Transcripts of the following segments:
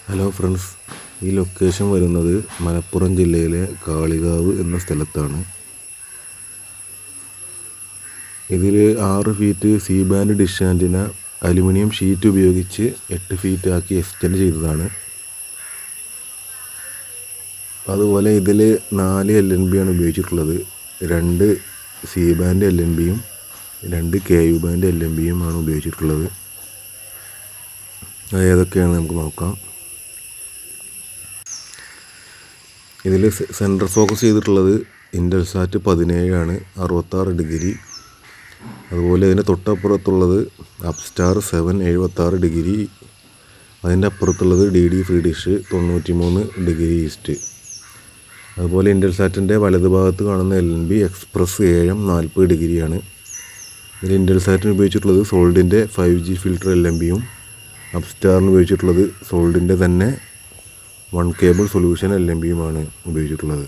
Hello friends, ഈ location വരുന്നത് മലപ്പുറം ജില്ലയിലെ കാളികാവ് എന്ന സ്ഥലത്താണ്. ഇതിൽ 6 feet C band dish antenna aluminium sheet ഉപയോഗിച്ച് 8 ഫീറ്റ് ആക്കി എക്സ്റ്റെൻഡ് ചെയ്തതാണ്. അതുപോലെ ഇതിൽ 4 LNB ആണ് ഉപയോഗിച്ചിട്ടുള്ളത്. 2 സി ബാൻഡ് LNBയും 2 KU ബാൻഡ് LNBയും ആണ് ഉപയോഗിച്ചിട്ടുള്ളത്. ഏതൊക്കെയാണ് നമുക്ക് നോക്കാം. ഇതിൽ സെൻറ്റർ ഫോക്കസ് ചെയ്തിട്ടുള്ളത് ഇൻ്റൽസാറ്റ് 17 ആണ്, 66 ഡിഗ്രി. അതുപോലെ ഇതിൻ്റെ തൊട്ടപ്പുറത്തുള്ളത് അപ്സ്റ്റാർ 7 76 ഡിഗ്രി. അതിൻ്റെ അപ്പുറത്തുള്ളത് DD free dish 93 degree east. അതുപോലെ ഇൻ്റൽസാറ്റിൻ്റെ വലതുഭാഗത്ത് കാണുന്ന LNB എക്സ്പ്രസ് AM 40 ഡിഗ്രിയാണ്. ഇതിൽ ഇൻ്റൽസാറ്റിന് ഉപയോഗിച്ചിട്ടുള്ളത് സോൾഡിൻ്റെ 5G ഫിൽറ്റർ LNBയും അപ്സ്റ്റാറിന് ഉപയോഗിച്ചിട്ടുള്ളത് സോൾഡിൻ്റെ തന്നെ 1 കേബിൾ സൊല്യൂഷൻ LNBയുമാണ് ഉപയോഗിച്ചിട്ടുള്ളത്.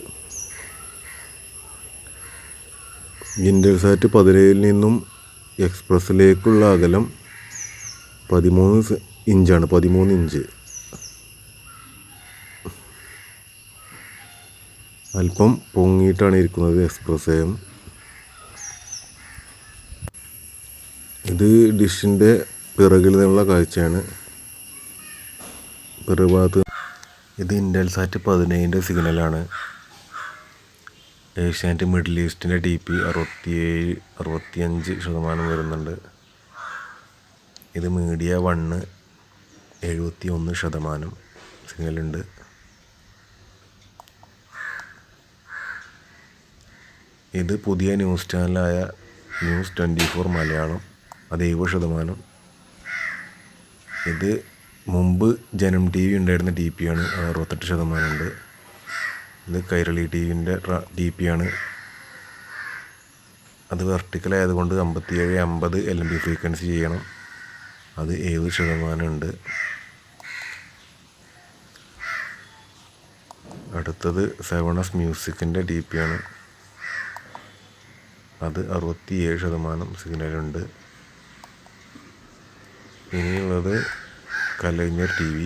ഇൻ്റൽസാറ്റ് 17 നിന്നും എക്സ്പ്രസ്സിലേക്കുള്ള അകലം 13 ഇഞ്ചാണ്. 13 ഇഞ്ച്. അല്പം പൊങ്ങിയിട്ടാണ് ഇരിക്കുന്നത് എക്സ്പ്രസ് AM. ഇത് ഡിഷിൻ്റെ പിറകിൽ നിന്നുള്ള കാഴ്ചയാണ്. പിറകുഭാഗത്ത് ഇത് ഇൻ്റൽസാറ്റ് 17ൻ്റെ സിഗ്നലാണ്. ഏഷ്യാനെറ്റ് മിഡിൽ ഈസ്റ്റിൻ്റെ DP 65% വരുന്നുണ്ട്. ഇത് മീഡിയ 1 71% സിഗ്നലുണ്ട്. ഇത് പുതിയ ന്യൂസ് ചാനലായ ന്യൂസ് 24 മലയാളം, അത് 70%. ഇത് മുമ്പ് ജനം TV ഉണ്ടായിരുന്ന DP ആണ്, 68% ഉണ്ട്. ഇത് കൈരളി TVൻ്റെ DP ആണ്. അത് വെർട്ടിക്കൽ ആയതുകൊണ്ട് 57-50 LNB ഫ്രീക്വൻസി ചെയ്യണം. അത് 70% ഉണ്ട്. അടുത്തത് 7S മ്യൂസിക്കിൻ്റെ DP ആണ്. അത് 67% സിഗ്നലുണ്ട്. ഇനിയുള്ളത് കലൈഞ്ഞർ TV.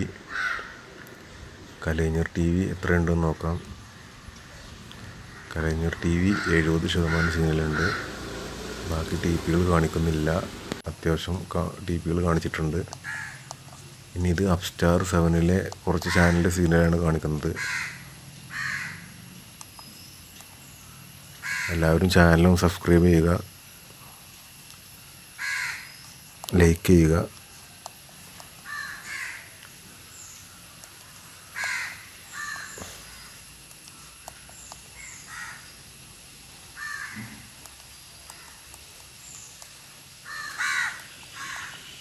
കലൈഞ്ഞർ TV എത്രയുണ്ടെന്ന് നോക്കാം. കലൈഞ്ഞർ TV 70% സിഗ്നലുണ്ട്. ബാക്കി TPകൾ കാണിക്കുന്നില്ല. അത്യാവശ്യം TPകൾ കാണിച്ചിട്ടുണ്ട്. ഇനി ഇത് അപ്സ്റ്റാർ 7ലെ കുറച്ച് ചാനലിൻ്റെ സിഗ്നലാണ് കാണിക്കുന്നത്. എല്ലാവരും ചാനലും സബ്സ്ക്രൈബ് ചെയ്യുക, ലൈക്ക് ചെയ്യുക.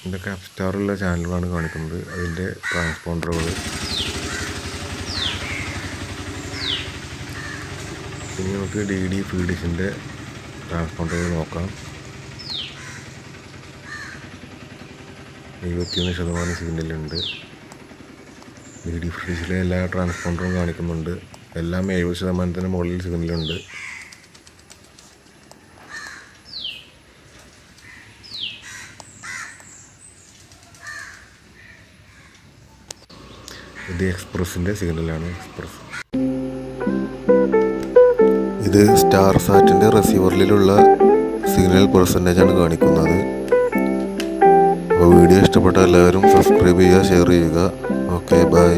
ഇതൊക്കെ അപ്സ്റ്റാറുള്ള ചാനലുകളാണ് കാണിക്കുന്നത്. അതിൻ്റെ ട്രാൻസ്പോണ്ടറുകൾ. ഇനി നമുക്ക് DD ഫ്രീ ഡിഷിൻ്റെ ട്രാൻസ്പോണ്ടറുകൾ നോക്കാം. 71% സിഗ്നലുണ്ട്. DD ഫ്രീ ഡിഷിലെ എല്ലാ ട്രാൻസ്പോണ്ടറും കാണിക്കുന്നുണ്ട്. എല്ലാം 70%-ന് മുകളിൽ സിഗ്നലുണ്ട്. ഇത് എക്സ്പ്രസിൻ്റെ സിഗ്നലാണ്. എക്സ്പ്രസ് ഇത് സ്റ്റാർ സാറ്റിൻ്റെ റിസീവറിലുള്ള സിഗ്നൽ പെർസെൻറ്റേജാണ് കാണിക്കുന്നത്. അപ്പോൾ വീഡിയോ ഇഷ്ടപ്പെട്ട എല്ലാവരും സബ്സ്ക്രൈബ് ചെയ്യുക, ഷെയർ ചെയ്യുക. Okay, by.